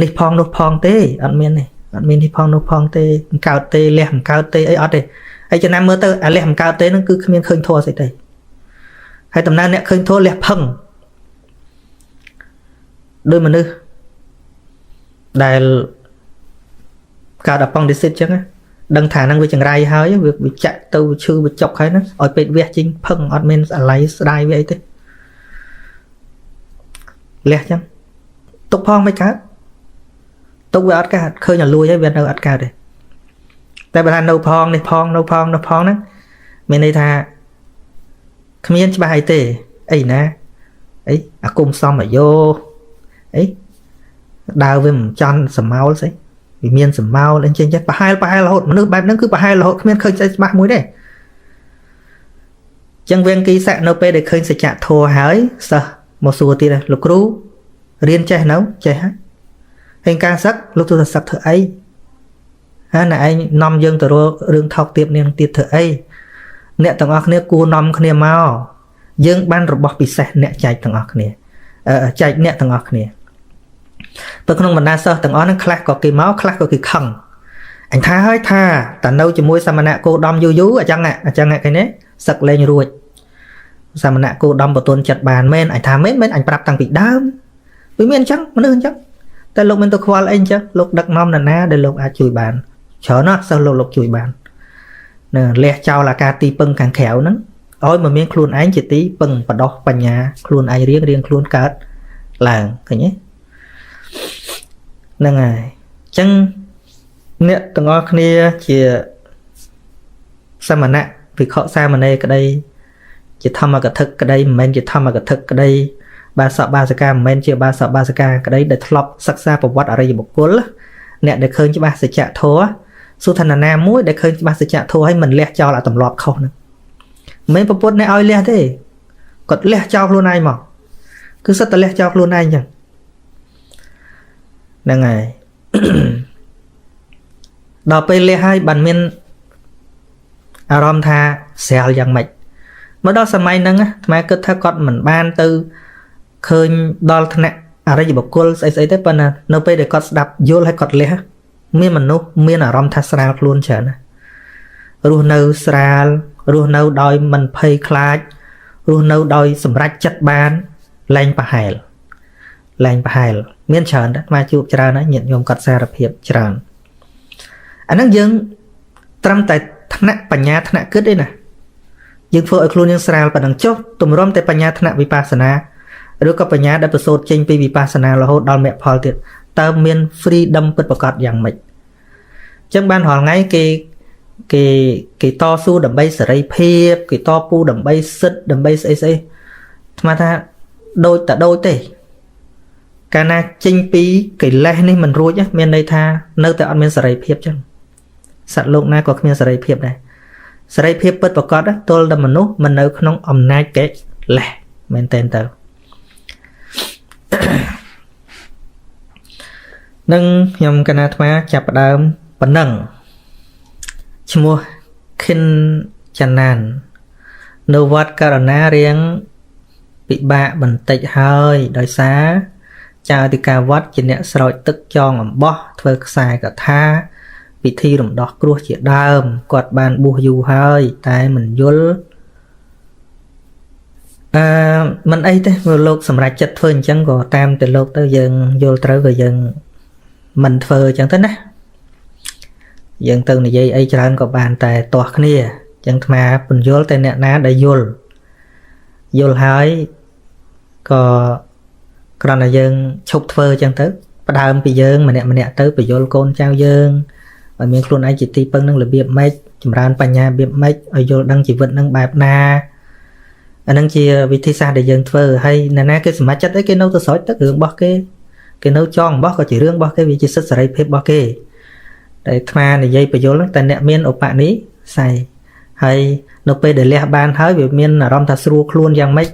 នេះផងនោះផងទេអត់មាននេះផងនោះផងទេមិនកើតទេលះមិនកើតទេអីអត់ទេហើយចំណាំមើលទៅអាលះមិនកើតទេហ្នឹងគឺគ្មានឃើញធម៌ស្អីទេហើយដំណើរអ្នកឃើញធម៌លះផឹងដោយមនុស្សដែលកើតអពងឌីសិតអញ្ចឹងដឹងថាហ្នឹងវាចង្រៃហើយវាចាក់ទៅឈឺវាចុកហើយហ្នឹងឲ្យពេទ្យវះជីងផឹងអត់មានអាឡ័យស្ដាយវាអីទេលះអញ្ចឹងទុកផងមិនកើតទុកវាអត់កើតឃើញតែលួយហើយវានៅអត់កើតទេតែបើថានៅផងនេះផងនៅផងហ្នឹងមានន័យថាគ្មានច្បាស់អីទេអីណាអីអាគុំសំអាយោអីដើរវាមិនចន់សមោលស្អីវាមានសមោលអញ្ចឹងប្រហែលរហូតមនុស្សបែបហ្នឹងគឺប្រហែលរហូតគ្មានឃើញស្អីច្បាស់មួយទេអញ្ចឹងវៀងគីស័កនៅពេលដែលឃើញសច្ចធម៌ហើយសិស្សមកសួរទៀតលោកគ្រូរៀនចេះនៅចេះហើយ ហេងការសឹកលោកទូសឹកធ្វើអីណាឯងនាំយើងទៅរករឿងថោកទាបនាងទៀតធ្វើអីអ្នកទាំងអស់គ្នាគួរនាំគ្នាមកយើងបានរបស់ពិសេសអ្នកចែកទាំងអស់គ្នាចែកអ្នកទាំងអស់គ្នាទៅក្នុងបណ្ដាសិស្សទាំងអស់ហ្នឹងខ្លះក៏គេមកខ្លះក៏គេខឹងអញថាហើយថាតើនៅជាមួយសមណៈគោដំយូរអញ្ចឹងគេនេះសឹកលេងរួចសមណៈគោដំបតុនចិត្តបានមែនអញថាមែនអញប្រាប់តាំងពីដើមវាមានអញ្ចឹងមនុស្សអញ្ចឹងតែលោកមិនទៅខ្វល់អីអញ្ចឹងលោកដឹកនាំនរណាដែលលោកអាចជួយបានច្រើនណាស់សិស្សលោកជួយបាននៅលះចោលអាការទីពឹងខាងក្រៅហ្នឹងឲ្យមកមានខ្លួនឯងជាទីពឹងបដោះបញ្ញាខ្លួនឯងរៀងខ្លួនកើតឡើងឃើញទេហ្នឹងហើយអញ្ចឹងអ្នកទាំងអស់គ្នាជាសមណៈភិក្ខុសាមណេរក្តីជាធម្មកថាក្តីមិនមែនជាធម្មកថាក្តីបាសកបាសិកាមិនមែនជាបាសកបាសិកាក្តីដែលធ្លាប់សិក្សាប្រវត្តិអរិយបុគ្គលអ្នកដែលឃើញច្បាស់សច្ចធម៌សុធនណាមួយដែលឃើញច្បាស់សច្ចធម៌ឲ្យមិនលះចោលអាទម្លាប់ខុសហ្នឹងមិនប្រពុតអ្នកឲ្យលះទេគាត់លះចោលខ្លួនឯងមកគឺសិតតែលះចោលខ្លួនឯងអញ្ចឹងហ្នឹងហើយដល់ពេលលះហើយបានមានអារម្មណ៍ថាស្រាលយ៉ាងម៉េចមកដល់សម័យហ្នឹងអាត្មាគិតថាគាត់មិនបានទៅឃើញដល់ថ្នាក់អរិយបុគ្គលស្អីទេប៉ុន្តែនៅពេលដែលគាត់ស្ដាប់យល់ហើយគាត់លះមានមនុស្សមានអារម្មណ៍ថាស្រាលខ្លួនច្រើនណារស់នៅស្រាលរស់នៅដោយមិនភ័យខ្លាចរស់នៅដោយសម្រេចចិត្តបានលែងប្រហែលមានច្រើនដែរមកជួបច្រើនហើយញាតិញោមគាត់សារភាពច្រើនអាហ្នឹងយើងត្រឹមតែថ្នាក់បញ្ញាថ្នាក់គិតទេណាយើងធ្វើឲ្យខ្លួនយើងស្រាលប៉ុណ្ណឹងចុះទម្រាំតែបញ្ញាថ្នាក់វិបស្សនាឬក៏បញ្ញាដែលប្រសូតចេញពីវិបស្សនារហូតដល់មគ្គផលទៀតតើមាន freedom ពិតប្រាកដយ៉ាងម៉េចអញ្ចឹងបានរាល់ថ្ងៃគេតស៊ូដើម្បីសេរីភាពគេតពូដើម្បីសិទ្ធដើម្បីស្អីអាត្មាថាដូចទេកាលណាចេញពីកិលេសនេះមិនរួចមានន័យថានៅតែអត់មានសេរីភាពចឹងសត្វលោកណាក៏គ្មានសេរីភាពដែរសេរីភាពពិតប្រាកដទល់តែមនុស្សមិននៅក្នុងអំណាចកិលេសមែនតើនឹងខ្ញុំកណាអាត្មាចាប់ផ្ដើមប៉ុណ្ណឹងឈ្មោះខិនចាណាននៅវត្តករណារៀងពិបាកបន្តិចហើយដោយសារចៅអធិការវត្តជាអ្នកស្រោចទឹកចងអំបោះធ្វើខ្សែកថាពិធីរំដោះគ្រោះជាដើមគាត់បានបួសយូរហើយតែមិនយល់មិនអីទេព្រោះលោកសម្រេចចិត្តធ្វើអញ្ចឹងក៏តាមតែលោកទៅយើងយល់ត្រូវក៏យើងមិនធ្វើអញ្ចឹងទៅណាយើងទៅនិយាយអីច្រើនក៏បានតែទាស់គ្នាអញ្ចឹងអាត្មាពន្យល់តែអ្នកណាដែលយល់ហើយក៏គ្រាន់តែយើងឈប់ធ្វើអញ្ចឹងទៅផ្ដើមពីយើងម្នាក់ទៅបញ្យល់កូនចៅយើងឲ្យមានខ្លួនឯងជាទីពឹងនឹងរបៀបម៉េចចម្រើនបញ្ញារបៀបម៉េចឲ្យយល់ដឹងជីវិតនឹងបែបណាអានឹងជាវិធីសាស្ត្រដែលយើងធ្វើហើយអ្នកណាគេសម្រេចចិត្តអីគេនៅទៅស្រោចទឹករឿងរបស់គេនៅចងរបស់ក៏ជារឿងរបស់គេវាជាសិទ្ធិសេរីភាពរបស់គេតែអាត្មានិយាយបញ្យល់ហ្នឹងតែអ្នកមានឧបនិស្ស័យហើយនៅពេលដែលលះបានហើយវាមានអារម្មណ៍ថាស្រួលខ្លួនយ៉ាងម៉េច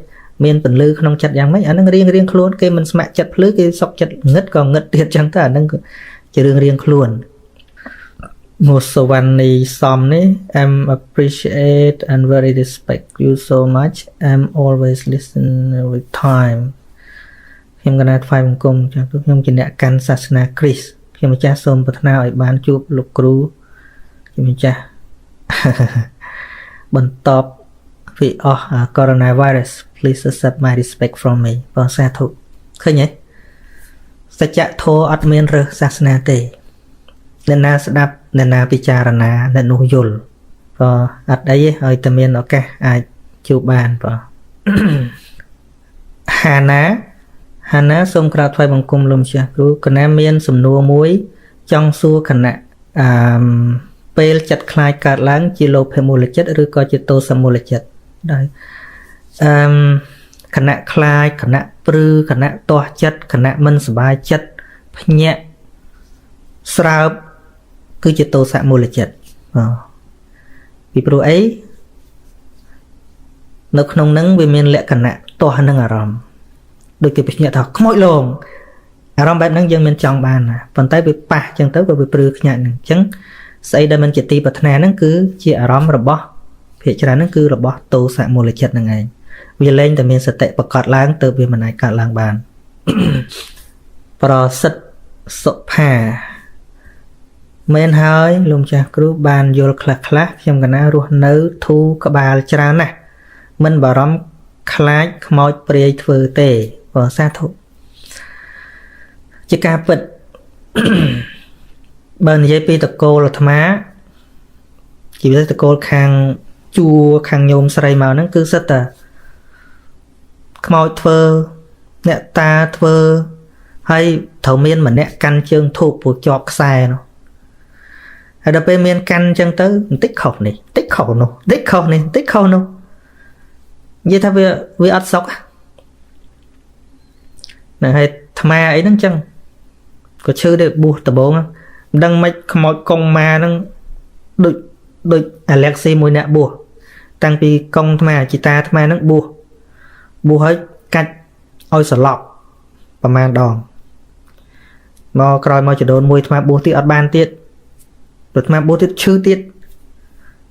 មានពន្លឺក្នុងចិត្តយ៉ាងម៉េចអានឹងរៀងខ្លួនគេមិនស្ម័គ្រចិត្តភ្លឺគេសុកចិត្តងឹតក៏ងឹតទៀតចឹងទៅអានឹងជារឿងរៀងខ្លួនមកសវណ្ណីសំនេះ I'm appreciate and very respect you so much I'm always listen with time ខ្ញុំកណាថ្វាយបង្គំចាស់ខ្ញុំជាអ្នកកាន់សាសនាគ្រីស្ទខ្ញុំម្ចាស់សូមប្រាថ្នាឲ្យបានជួបលោកគ្រូខ្ញុំម្ចាស់បន្ទាប់ពីអស់ coronavirus please accept my respect from me បងសាធុឃើញទេសច្ចធម៌អត់មានរើសសាសនាទេអ្នកណាស្ដាប់អ្នកណាពិចារណាអ្នកនោះយល់ក៏អត់អីទេឲ្យតែមានឱកាសអាចជួបបានបងហាណាសូមក្រាបថ្វាយបង្គំលោកម្ចាស់គ្រូកណាមានសំណួរមួយចង់សួរគណៈពេលចិត្តខ្លាចកើតឡើងជាលោភៈមូលចិត្តឬក៏ជាទោសមូលចិត្តដែរគណៈខ្លាចគណៈព្រឺគណៈទាស់ចិត្តគណៈមិនសบายចិត្តភ្ញាក់ស្រើបគឺជាទោសមូលចិត្តពីព្រោះអីនៅក្នុងហ្នឹងវាមានលក្ខណៈទាស់នឹងអារម្មណ៍ដូចគេភ្ញាក់ថាខ្មោចលង អារម្មណ៍បែបហ្នឹងយើងមានចង់បានណាប៉ុន្តែវាប៉ះចឹងទៅវាព្រឺខ្ញាក់ហ្នឹងអញ្ចឹងស្អីដែលមិនជាទីប្រាថ្នាហ្នឹងគឺជាអារម្មណ៍របស់ភាគច្រើនហ្នឹងគឺរបស់ទោសមូលចិត្តហ្នឹងឯងវាលែងតែមានសតិប្រកបឡើងទៅវាមិនអាចកើតឡើងបានប្រសិទ្ធសុផាមែនហើយលោកម្ចាស់គ្រូបានយល់ខ្លះខ្ញុំកណារស់នៅធូរក្បាលច្រើនណាស់មិនបារម្ភខ្លាចខ្មោចព្រាយធ្វើទេបើសាធុជាការពិត បើនិយាយពីតកូលអាត្មាជាពិសេសតកូលខាងជួខាងញោមស្រីមកហ្នឹងគឺសិតតែខ្មោចធ្វើអ្នកតាធ្វើហើយត្រូវមានម្នាក់កាន់ជើងធូបព្រោះជាប់ខ្សែនោះហើយដល់ពេលមានកាន់អញ្ចឹងទៅបន្តិចខុសនេះបន្តិចខុសនោះបន្តិចខុសនេះបន្តិចខុសនោះនិយាយថាវាអត់សុខណាហើយអាត្មាអីហ្នឹងអញ្ចឹងក៏ឈឺដែរបួសដំបងមិនដឹងមិនខ្មោចកុងម៉ាហ្នឹងដូចអាឡែកស៊ីមួយអ្នកបួសតាំងពីកុងអាត្មាជីតាអាត្មាហ្នឹងបួសហើយកាច់ឲ្យសន្លប់ប្រហែលដងមកក្រោយមកចដូនមួយអាត្មាបួសទៀតអត់បានទៀតព្រោះអាត្មាបួសទៀតឈឺទៀត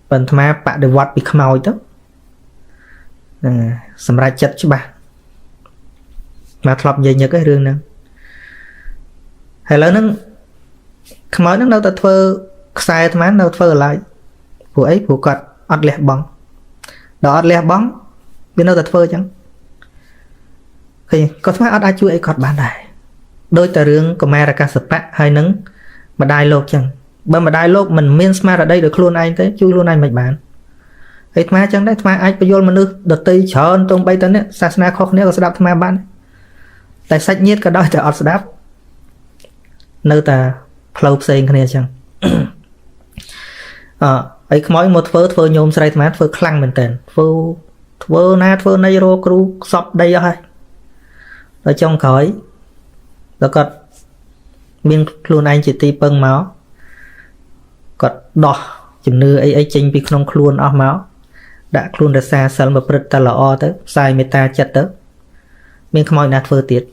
ប៉ុន្តែអាត្មាបដិវត្តពីខ្មោចទៅហ្នឹងសម្រាប់ចិត្តច្បាស់មកធ្លាប់និយាយញឹកឯរឿងហ្នឹងហើយឥឡូវហ្នឹងខ្មោចហ្នឹងនៅតែធ្វើខ្សែអាត្មានៅធ្វើឲ្យឡើយព្រោះអីព្រោះគាត់អត់លះបង់ដល់អត់លះបង់វានៅតែធ្វើអញ្ចឹងឃើញគាត់ស្មានអត់អាចជួយអីគាត់បានដែរដោយតែរឿងកុមារកសបៈហើយនឹងម្ដាយលោកអញ្ចឹងបើម្ដាយលោកមិនមានស្មារតីដោយខ្លួនឯងទេជួយខ្លួនឯងមិនបានហើយអាត្មាអញ្ចឹងដែរអាត្មាអាចបញ្យល់មនុស្សដទៃច្រើនទោះបីតែនេះសាសនាខុសគ្នាក៏ស្ដាប់អាត្មាបានតែសាច់ញាតិក៏ដោយតែអត់ស្ដាប់នៅតែផ្លូវផ្សេងគ្នាអញ្ចឹងហើយខ្មោចមកធ្វើញោមស្រីអាត្មាធ្វើខ្លាំងមែនតើធ្វើណាធ្វើណៃរកគ្រូខ្សប់ដីអស់ហើយដល់ចុងក្រោយដល់គាត់មានខ្លួនឯងជាទីពឹងមកគាត់ដោះជំនឿអីចេញពីក្នុងខ្លួនអស់មកដាក់ខ្លួនរសាសិលប្រព្រឹត្តតែល្អទៅផ្សាយមេត្តាចិត្តទៅមានខ្មោចណាធ្វើទៀត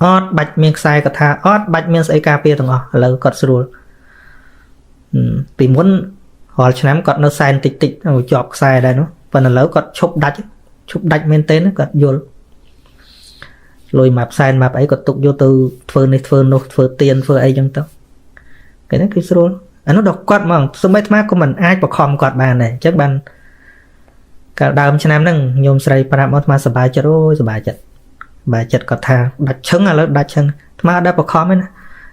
អត់បាច់មានខ្សែកថាអត់បាច់មានស្អីការពារទាំងអស់ឥឡូវគាត់ស្រួលពីមុនរាល់ឆ្នាំគាត់នៅសែនតិចជាប់ខ្សែដែរនោះប៉ុន្តែឥឡូវគាត់ឈប់ដាច់មែនទេគាត់យល់លុយមកផ្សែនមកអីគាត់ទុកយកទៅធ្វើនេះធ្វើនោះធ្វើទៀនធ្វើអីចឹងទៅគេហ្នឹងគឺស្រួលអានោះដល់គាត់មកសម្បីអាត្មាក៏មិនអាចបខំគាត់បានដែរអញ្ចឹងបានកាលដើមឆ្នាំហ្នឹងញោមស្រីប្រាប់មកអាត្មាសប្បាយចិត្តអូយសប្បាយចិត្តគាត់ថាដាច់ឈឹងឥឡូវដាច់ឈឹងអាត្មាអត់ដែរបខំទេណា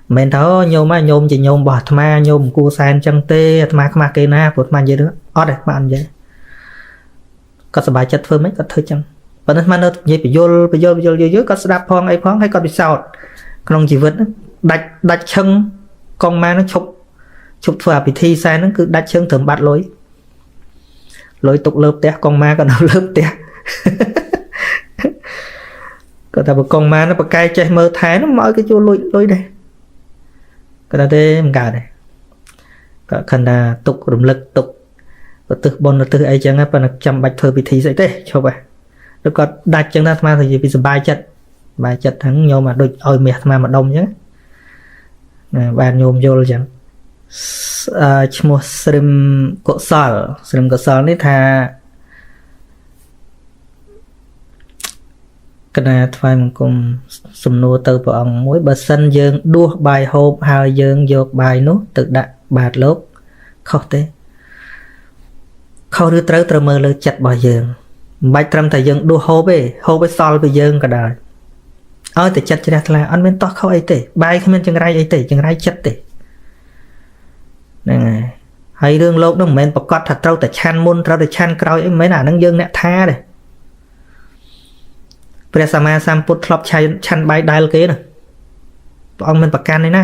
មិនមែនថាញោមជាញោមរបស់អាត្មាញោមគួសែនអញ្ចឹងទេអាត្មាខ្មាស់គេណាព្រោះអាត្មានិយាយរឿងអត់ទេអាត្មាអត់និយាយគាត់សប្បាយចិត្តធ្វើមិនគាត់ធ្វើចឹងប៉ុន្តែអាត្មានៅនិយាយបញ្យល់គាត់ស្ដាប់ផងអីផងហើយគាត់ពិសោធន៍ក្នុងជីវិតហ្នឹងដាច់ឈឹងកងម៉ានឹងឈប់ធ្វើអាពិធីសែនហ្នឹងគឺដាច់ឈឹងត្រឹមបាត់លុយទុកលើផ្ទះកងម៉ាក៏នៅលើផ្ទះគាត់ថាបើកងម៉ានឹងប្រកែកចេះមើលថែនោះមកឲ្យគេជួលលុយដែរគាត់ថាទេមិនកើតទេគាត់ខិនថាទុករំលឹកទុកឧទ្ទិសបុណ្យឧទ្ទិសអីចឹងប៉ុន្តែចាំបាច់ធ្វើពិធីស្អីទេឈប់ហ៎ឬគាត់ដាច់ចឹងណាអាត្មានិយាយពីសុបាយចិត្តហ្នឹងញោមដូចឲ្យមាសអាត្មាម្ដុំចឹងណាបានញោមយល់ចឹងឈ្មោះស្រិមកុសលនេះថាកណាថ្វាយបង្គំសំណួរទៅព្រះអង្គមួយបើសិនយើងដួសបាយហូបហើយយើងយកបាយនោះទៅដាក់បាតលោកខុសទេខុសឬត្រូវមើលលើចិត្តរបស់យើងមិនបាច់ត្រឹមតែយើងដួសហូបទេហូបឲ្យសល់ពីយើងក៏ដោយឲ្យតែចិត្តជ្រះថ្លាអត់មានតោះខុសអីទេបាយគ្មានចង្រៃអីទេចង្រៃចិត្តទេហ្នឹងហើយរឿងលោកនោះមិនមែនប្រកាសថាត្រូវតែឆាន់មុនត្រូវតែឆាន់ក្រោយអីមិនមែនអាហ្នឹងយើងអ្នកថាទេព្រះសម្មាសម្ពុទ្ធធ្លាប់ឆាន់បាយដែលគេណាព្រះអង្គមិនប្រកាន់ទេណា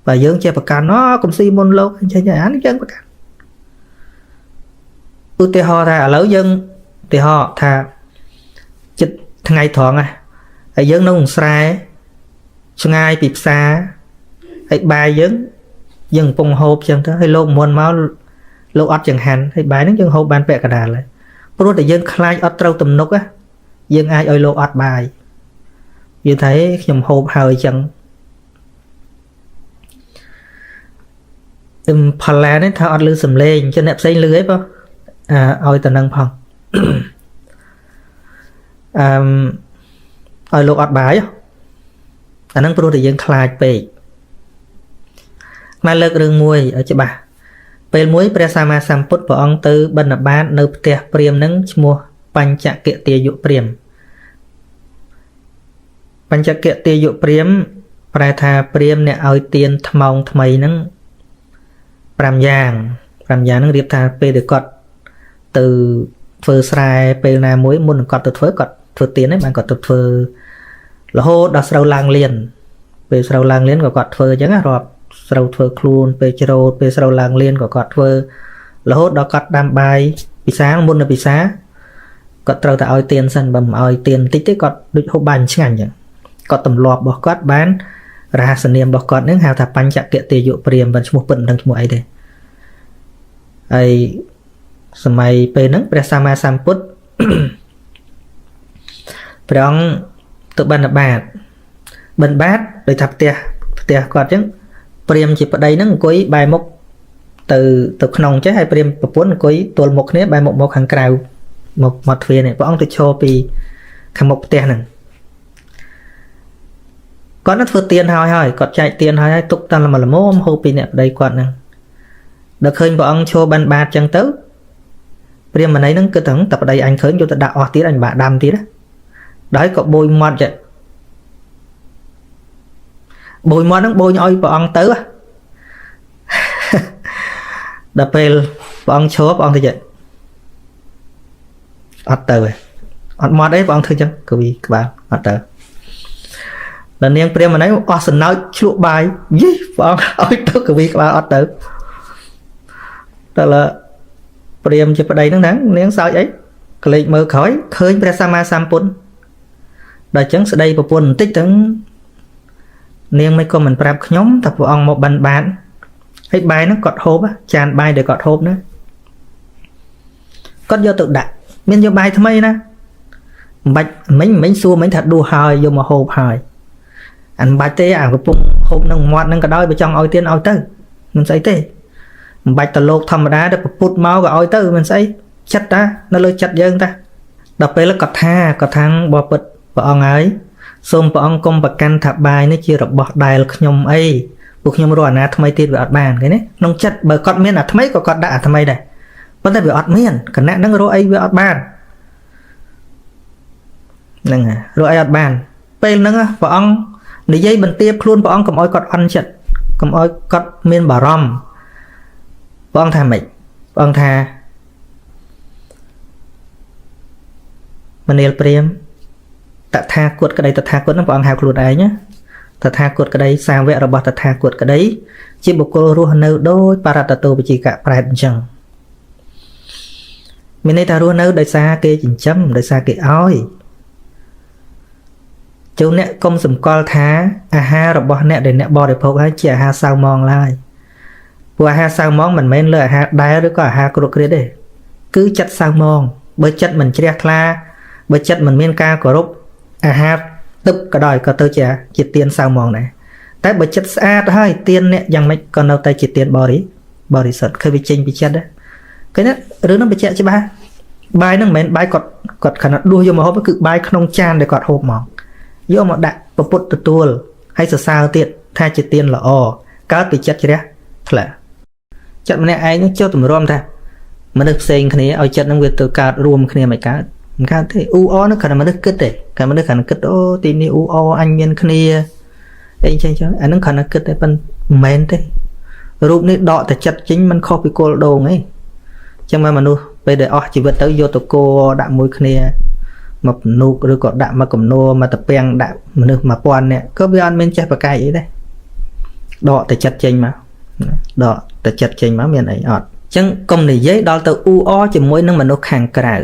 បើយើងចេះប្រកាន់កុំស៊ីមុនលោកអញ្ចឹងអានេះយើងប្រកាន់ឧទាហរណ៍ថាឥឡូវយើងឧទាហរណ៍ថាចិត្តថ្ងៃត្រង់ហើយយើងនៅក្នុងស្រែឆ្ងាយពីផ្សារហើយបាយយើងកំពុងហូបចឹងទៅហើយលោកមុនមកលោកអត់ចង្ហាន់ហើយបាយហ្នឹងយើងហូបបានពាក់កណ្ដាលហើយព្រោះតែយើងខ្លាចអត់ត្រូវទំនុកយើងអាចឲ្យលោកអត់បាយយើងថាខ្ញុំហូបហើយចឹង ផលឡានេះថាអត់លឺសំឡេងchứអ្នកផ្សេងលឺអីបងឲ្យតែនឹងផងឲ្យលោកអត់បាយអាហ្នឹងព្រោះតែយើងខ្លាចពេកមកលើករឿងមួយឲ្យច្បាស់ពេលមួយព្រះសម្មាសម្ពុទ្ធព្រះអង្គទៅបិណ្ឌបាតនៅផ្ទះព្រាហ្មណ៍ហ្នឹងឈ្មោះបញ្ចកិទាយុព្រាហ្មណ៍បញ្ចកិទាយុព្រាហ្មណ៍ប្រែថាព្រាហ្មណ៍អ្នកឲ្យទានថ្មងថ្មីហ្នឹង5យ៉ាងហ្នឹងរៀបថាពេលដែលគាត់ទៅធ្វើស្រែពេលណាមួយមុននឹងគាត់ទៅធ្វើគាត់ធ្វើទានហ្នឹងបានគាត់ទៅធ្វើរហូតដល់ស្រូវឡើងលៀនពេលស្រូវឡើងលៀនក៏គាត់ធ្វើអញ្ចឹងរាប់ស្រូវធ្វើខ្លួនពេលច្រូតពេលស្រូវឡើងលៀនក៏គាត់ធ្វើរហូតដល់គាត់ដាំបាយពិសាមុននៅពិសាគាត់ត្រូវតែឲ្យទានសិនបើមិនឲ្យទានបន្តិចទេគាត់ដូចហូបបាយឆ្ងាញ់អញ្ចឹងគាត់ទម្លាប់របស់គាត់បានរហស្សនាមរបស់គាត់នឹងហៅថាបញ្ចកិទាយុព្រាហ្មណ៍បានឈ្មោះពិតមិនដឹងឈ្មោះអីទេហើយសម័យពេលហ្នឹងព្រះសម្មាសម្ពុទ្ធព្រះអង្គទៅបិណ្ឌបាតដោយថាផ្ទះគាត់អញ្ចឹងព្រាហ្មណ៍ជាប្តីហ្នឹងអង្គុយបែរមុខទៅក្នុងចេះហើយព្រាហ្មណ៍ប្រពន្ធអង្គុយទល់មុខគ្នាបែរមុខមកខាងក្រៅមកទ្វារនេះព្រះអង្គទៅឈរពីខាងមុខផ្ទះហ្នឹងគាត់នឹងធ្វើទានហើយគាត់ចែកទានហើយទុកតាំងល្មមហូបពីអ្នកប្តីគាត់ហ្នឹងដល់ឃើញព្រះអង្គឈរបិណ្ឌបាតអញ្ចឹងទៅព្រាហ្មណ៍ហ្នឹងគិតថាតែប្តីអញឃើញយកទៅដាក់អស់ទៀតអញបាក់ដាំទៀតដល់ក៏បូយមាត់ហ្នឹងបូយឲ្យព្រះអង្គទៅដល់ពេលព្រះអង្គឈរព្រះអង្គទៅអត់ទៅទេអត់មាត់អីព្រះអង្គធ្វើចឹងកវីក្បាលអត់ទៅដល់នាងព្រាហ្មណ៍ហ្នឹងអស់សំណោចឆ្លក់បាយយីព្រះអង្គឲ្យទៅកវីក្បាលអត់ទៅដល់ព្រាហ្មណ៍ជាប្តីហ្នឹងនាងសើចអីក្លែកមើលក្រោយឃើញព្រះសម្មាសម្ពុទ្ធដល់ចឹងស្ដីប្រពន្ធបន្តិចទៅនាងមិនក៏មិនប្រាប់ខ្ញុំតែព្រះអង្គមកបិណ្ឌបាតហើយបាយហ្នឹងគាត់ហូបចានបាយដែលគាត់ហូបណាគាត់យកទៅដាក់មានយកបាយថ្មីណាមិនបាច់មិញសួរមិញថាដួសហើយយកមកហូបហើយអានបាច់ទេអាកំពុងហូបនឹងមាត់នឹងក៏ដោយបើចង់ឲ្យទៀនឲ្យទៅមិនស្អីទេមិនបាច់តលោកធម្មតាទៅពុតមកក៏ឲ្យទៅមិនស្អីចិត្តតានៅលើចិត្តយើងតាដល់ពេលគាត់ថាបបិទ្ធព្រះអង្គហើយសូមព្រះអង្គកុំប្រកាន់ថាបាយនេះជារបស់ដែលខ្ញុំអីពួកខ្ញុំរកអាណាថ្មីទៀតវាអត់បានឃើញទេក្នុងចិត្តបើគាត់មានអាថ្មីក៏គាត់ដាក់អាថ្មីដែរប៉ុន្តែវាអត់មានគណៈនឹងរកអីវាអត់បានហ្នឹងរកអីអត់បានពេលហ្នឹងព្រះអង្គនិយាយបន្ទាបខ្លួនព្រះអង្គកុំឲ្យគាត់អន់ចិត្តកុំឲ្យគាត់មានបារម្ភព្រះអង្គថាម៉េចព្រះអង្គថាមនាលព្រាហ្មណ៍តថាគតក្តីតថាគតហ្នឹងព្រះអង្គហៅខ្លួនឯងណាតថាគតក្តីសាវករបស់តថាគតក្តីជាបុគ្គលរស់នៅដោយបរតតោបជាកប្រែតអញ្ចឹងមានន័យថារស់នៅដោយសារគេចិញ្ចឹមដោយសារគេឲ្យចូលអ្នកកុំសម្គាល់ថាអាហាររបស់អ្នកដែលអ្នកបរិភោគហើយជាអាហារសៅម៉ងឡើយព្រោះអាហារសៅម៉ងមិនមែនលើអាហារដែលឬក៏អាហារគ្រោះគ្រាទេគឺចិត្តសៅម៉ងបើចិត្តមិនជ្រះថ្លាបើចិត្តមិនមានការគោរពអាហារទឹកក៏ដោយក៏ទៅជាទានសៅម៉ងដែរតែបើចិត្តស្អាតហើយទានអ្នកយ៉ាងម៉េចក៏នៅតែជាទានបរិសុទ្ធឃើញវាចេញពីចិត្តដែរឃើញទេរឿងហ្នឹងបញ្ជាក់ច្បាស់បាយហ្នឹងមិនមែនបាយគាត់ខណៈដួសយកមកហូបគឺបាយក្នុងចានដែលគាត់ហូបមកយកមកដាក់ប្រពុតទទួលហើយសរសើរទៀតថាជាទានល្អកើតពីចិត្តជ្រះថ្លាចិត្តម្នាក់ឯងនឹងចុះទម្រាំថាមនុស្សផ្សេងគ្នាឲ្យចិត្តនឹងវាទៅកើតរួមគ្នាមិនកើតទេអ៊ូអនោះគ្រាន់តែមនុស្សគិតទេគ្រាន់មនុស្សគ្រាន់តែគិតអូទីនេះអ៊ូអអញមានគ្នាអីចឹងអានឹងគ្រាន់តែគិតទេប៉ុន្តែមិនមែនទេរូបនេះដកតែចិត្តចេញមិនខុសពីគោលដងអីចឹងមកមនុស្សពេលដែលអស់ជីវិតទៅយកទៅគោដាក់មួយគ្នាមកភ្នូកឬក៏ដាក់មកកំណួរមកតពាំងដាក់មនុស្ស1000នាក់ក៏វាអត់មានចេះប្រកែកអីដែរដកតែចិត្តចេញមកមានអីអត់ចឹងកុំនិយាយដល់ទៅអ៊ូអជាមួយនឹងមនុស្សខាងក្រៅ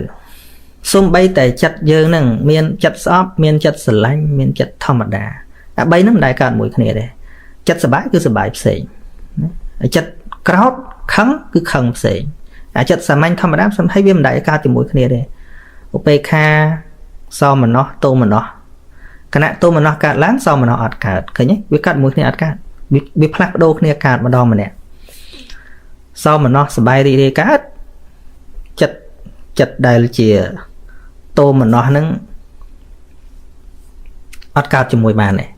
សូម្បីតែចិត្តយើងនឹងមានចិត្តស្អប់មានចិត្តស្រឡាញ់មានចិត្តធម្មតាអា3ហ្នឹងមិនដែលកើតមួយគ្នាទេចិត្តសប្បាយគឺសប្បាយផ្សេងចិត្តក្រោធខឹងគឺខឹងផ្សេងអាចិត្តសាមញ្ញធម្មតាសំហើយវាមិនដែលកើតជាមួយគ្នាទេឧបេក្ខាសោមនស្សទោមនស្សគណៈទោមនស្សកើតឡើងសោមនស្សអត់កើតឃើញទេវាកើតមួយគ្នាអត់កើតវាផ្លាស់ប្ដូរគ្នាកើតម្ដងម្នាក់ sau mà nó bay đi cát chật chật đây là chỉ tô mà nó nâng ọt cao cho mùi bàn này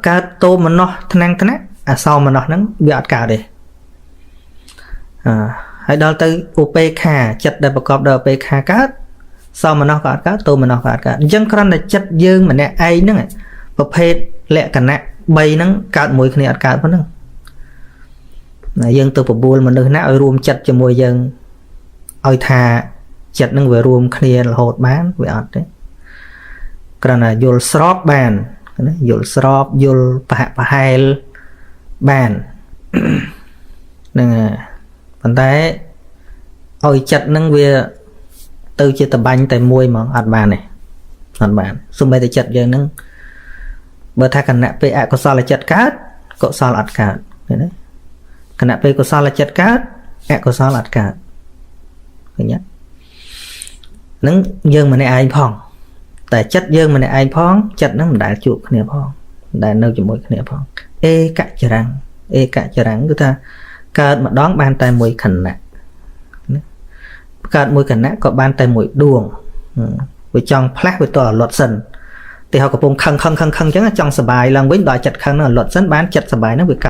cát tô mà nó thân năng sau mà nó nâng bị ọt cao đi hãy đó tới OPK chật đây bà cọp đời OPK cát sau mà nó có ọt cát tô mà nó có ọt cát dân con là chật dương mà nè ai nâng và phê lẹ cả nạ bay nâng cát mùi khá ọt cát nâng dân từ buồn mà nơi nào rùm chặt cho mùi dân ôi thà chặt nâng về rùm khnia là hột bán về ọt đấy còn là dùl srop bàn dùl srop dùl bà hai bàn nâng phần tay ôi chặt nâng về từ chia tập bánh tại mùi mà ọt bàn này ọt bàn xung bây thì chặt dân nâng bờ thà cần nạ bê có sao là chặt cát có sao là ọt cát đấy khả năng về có sao là chặt cát có sao là cát thứ nhất nâng dương mà này ai phong tại chất dương mà này ai phong chặt nó đã chuột này phong đã nâu cho mỗi này phong cả chả răng người ta cát mà đón ban tay mùi khẩn nè cát mùi khẩn nè có ban tay mùi đuông với trong plak với tòa luật sân thì họ có vùng khăn chẳng là trong sờ bài lần với đòi chặt khăn nó luật sân bán chặt sờ bài nó bị cắt